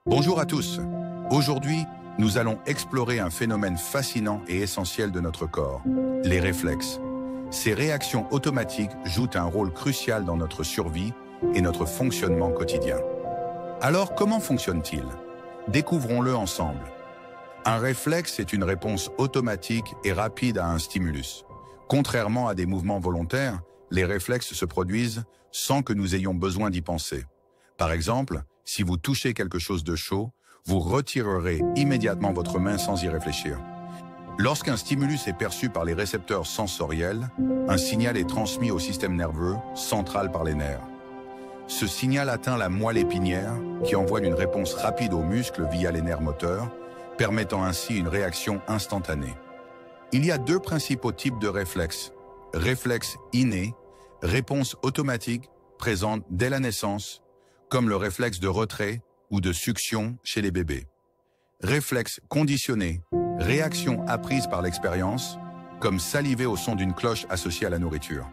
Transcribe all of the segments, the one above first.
Bonjour à tous. Aujourd'hui, nous allons explorer un phénomène fascinant et essentiel de notre corps, les réflexes. Ces réactions automatiques jouent un rôle crucial dans notre survie et notre fonctionnement quotidien. Alors, comment fonctionne-t-il? Découvrons-le ensemble. Un réflexe est une réponse automatique et rapide à un stimulus. Contrairement à des mouvements volontaires, les réflexes se produisent sans que nous ayons besoin d'y penser. Par exemple, si vous touchez quelque chose de chaud, vous retirerez immédiatement votre main sans y réfléchir. Lorsqu'un stimulus est perçu par les récepteurs sensoriels, un signal est transmis au système nerveux central par les nerfs. Ce signal atteint la moelle épinière qui envoie une réponse rapide aux muscles via les nerfs moteurs, permettant ainsi une réaction instantanée. Il y a deux principaux types de réflexes. Réflexe inné, réponse automatique présente dès la naissance, comme le réflexe de retrait ou de succion chez les bébés. Réflexe conditionné, réaction apprise par l'expérience, comme saliver au son d'une cloche associée à la nourriture.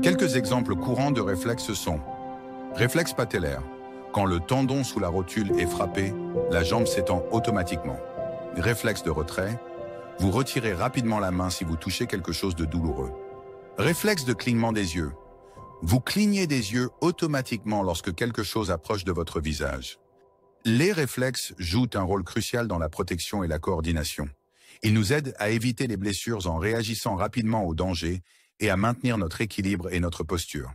Quelques exemples courants de réflexes sont réflexe patellaire. Quand le tendon sous la rotule est frappé, la jambe s'étend automatiquement. Réflexe de retrait. Vous retirez rapidement la main si vous touchez quelque chose de douloureux. Réflexe de clignement des yeux. Vous clignez des yeux automatiquement lorsque quelque chose approche de votre visage. Les réflexes jouent un rôle crucial dans la protection et la coordination. Ils nous aident à éviter les blessures en réagissant rapidement aux dangers et à maintenir notre équilibre et notre posture.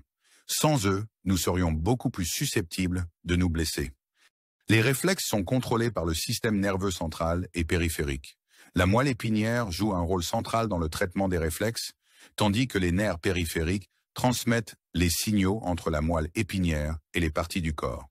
Sans eux, nous serions beaucoup plus susceptibles de nous blesser. Les réflexes sont contrôlés par le système nerveux central et périphérique. La moelle épinière joue un rôle central dans le traitement des réflexes, tandis que les nerfs périphériques transmettent les signaux entre la moelle épinière et les parties du corps.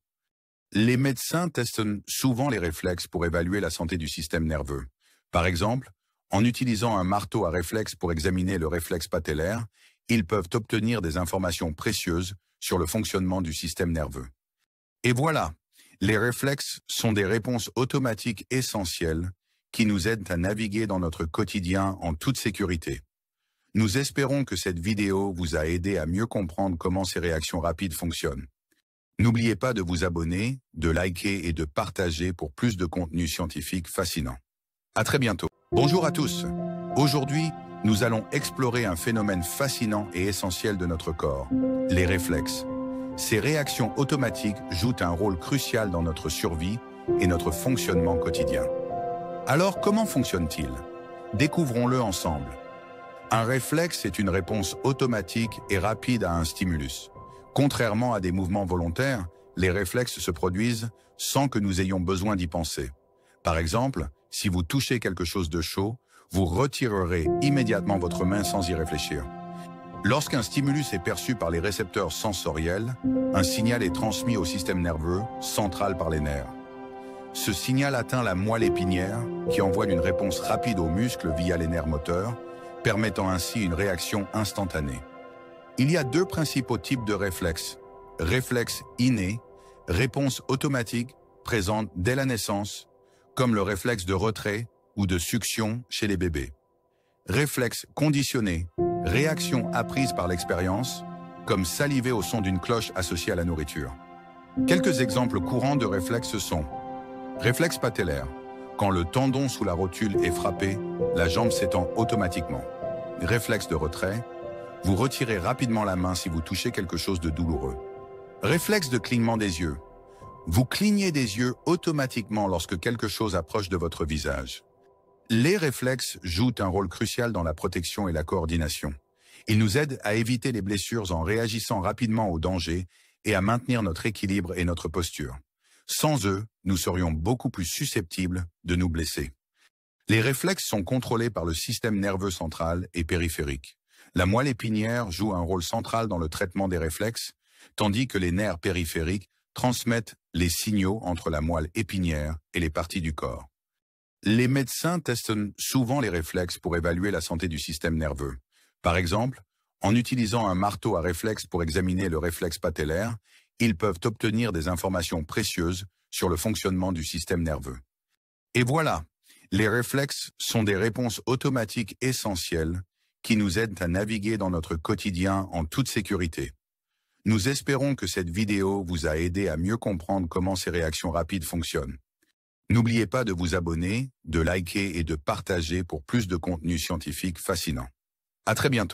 Les médecins testent souvent les réflexes pour évaluer la santé du système nerveux. Par exemple, en utilisant un marteau à réflexe pour examiner le réflexe patellaire, ils peuvent obtenir des informations précieuses sur le fonctionnement du système nerveux. Et voilà, les réflexes sont des réponses automatiques essentielles qui nous aident à naviguer dans notre quotidien en toute sécurité. Nous espérons que cette vidéo vous a aidé à mieux comprendre comment ces réactions rapides fonctionnent. N'oubliez pas de vous abonner, de liker et de partager pour plus de contenu scientifique fascinant. À très bientôt. Bonjour à tous. Aujourd'hui, nous allons explorer un phénomène fascinant et essentiel de notre corps, les réflexes. Ces réactions automatiques jouent un rôle crucial dans notre survie et notre fonctionnement quotidien. Alors, comment fonctionne-t-il? Découvrons-le ensemble. Un réflexe est une réponse automatique et rapide à un stimulus. Contrairement à des mouvements volontaires, les réflexes se produisent sans que nous ayons besoin d'y penser. Par exemple, si vous touchez quelque chose de chaud, vous retirerez immédiatement votre main sans y réfléchir. Lorsqu'un stimulus est perçu par les récepteurs sensoriels, un signal est transmis au système nerveux central par les nerfs. Ce signal atteint la moelle épinière qui envoie une réponse rapide aux muscles via les nerfs moteurs, permettant ainsi une réaction instantanée. Il y a deux principaux types de réflexes. Réflexe inné, réponse automatique présente dès la naissance, comme le réflexe de retrait ou de succion chez les bébés. Réflexe conditionné, réaction apprise par l'expérience, comme saliver au son d'une cloche associée à la nourriture. Quelques exemples courants de réflexes sont réflexe patellaire. Quand le tendon sous la rotule est frappé, la jambe s'étend automatiquement. Réflexe de retrait. Vous retirez rapidement la main si vous touchez quelque chose de douloureux. Réflexe de clignement des yeux. Vous clignez des yeux automatiquement lorsque quelque chose approche de votre visage. Les réflexes jouent un rôle crucial dans la protection et la coordination. Ils nous aident à éviter les blessures en réagissant rapidement aux dangers et à maintenir notre équilibre et notre posture. Sans eux, nous serions beaucoup plus susceptibles de nous blesser. Les réflexes sont contrôlés par le système nerveux central et périphérique. La moelle épinière joue un rôle central dans le traitement des réflexes, tandis que les nerfs périphériques transmettent les signaux entre la moelle épinière et les parties du corps. Les médecins testent souvent les réflexes pour évaluer la santé du système nerveux. Par exemple, en utilisant un marteau à réflexe pour examiner le réflexe patellaire, ils peuvent obtenir des informations précieuses sur le fonctionnement du système nerveux. Et voilà, les réflexes sont des réponses automatiques essentielles qui nous aident à naviguer dans notre quotidien en toute sécurité. Nous espérons que cette vidéo vous a aidé à mieux comprendre comment ces réactions rapides fonctionnent. N'oubliez pas de vous abonner, de liker et de partager pour plus de contenu scientifique fascinant. À très bientôt.